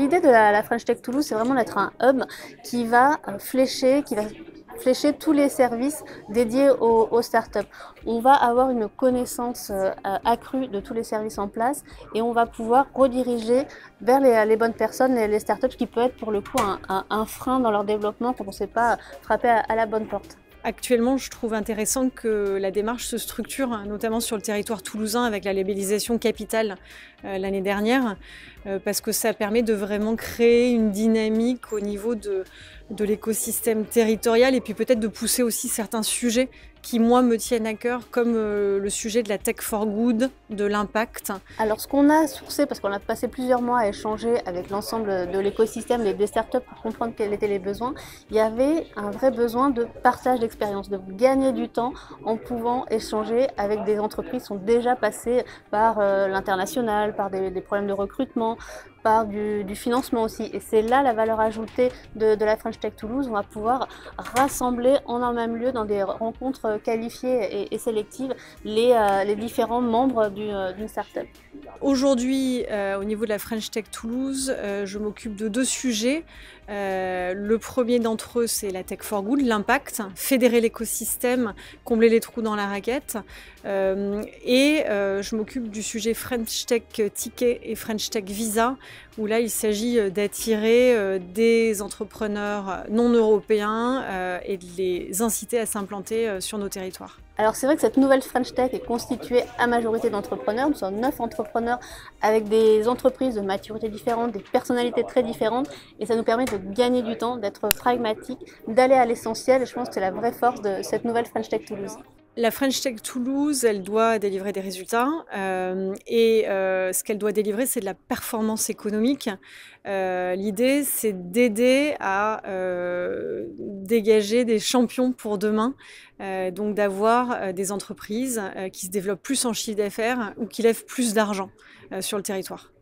L'idée de la French Tech Toulouse, c'est vraiment d'être un hub qui va flécher, tous les services dédiés aux startups. On va avoir une connaissance accrue de tous les services en place et on va pouvoir rediriger vers les bonnes personnes, les startups qui peut être pour le coup un frein dans leur développement quand on ne sait pas frapper à la bonne porte. Actuellement, je trouve intéressant que la démarche se structure, notamment sur le territoire toulousain, avec la labellisation Capitale l'année dernière, parce que ça permet de vraiment créer une dynamique au niveau de l'écosystème territorial et puis peut-être de pousser aussi certains sujets qui, moi, me tiennent à cœur, comme le sujet de la tech for good, de l'impact. Alors ce qu'on a sourcé, parce qu'on a passé plusieurs mois à échanger avec l'ensemble de l'écosystème des startups pour comprendre quels étaient les besoins, il y avait un vrai besoin de partage d'expérience, de gagner du temps en pouvant échanger avec des entreprises qui sont déjà passées par l'international, par des problèmes de recrutement, par du financement aussi. Et c'est là la valeur ajoutée de la French Tech Toulouse. On va pouvoir rassembler en un même lieu dans des rencontres qualifiées et sélectives les différents membres d'une startup. Aujourd'hui, au niveau de la French Tech Toulouse, je m'occupe de 2 sujets. Le premier d'entre eux, c'est la Tech for Good, l'impact, fédérer l'écosystème, combler les trous dans la raquette. Je m'occupe du sujet French Tech Ticket et French Tech Visa, où là, il s'agit d'attirer des entrepreneurs non européens et de les inciter à s'implanter sur nos territoires. Alors c'est vrai que cette nouvelle French Tech est constituée à majorité d'entrepreneurs. Nous sommes 9 entrepreneurs avec des entreprises de maturité différente, des personnalités très différentes. Et ça nous permet de gagner du temps, d'être pragmatique, d'aller à l'essentiel. Et je pense que c'est la vraie force de cette nouvelle French Tech Toulouse. La French Tech Toulouse, elle doit délivrer des résultats ce qu'elle doit délivrer, c'est de la performance économique. L'idée, c'est d'aider à dégager des champions pour demain, donc d'avoir des entreprises qui se développent plus en chiffre d'affaires ou qui lèvent plus d'argent sur le territoire.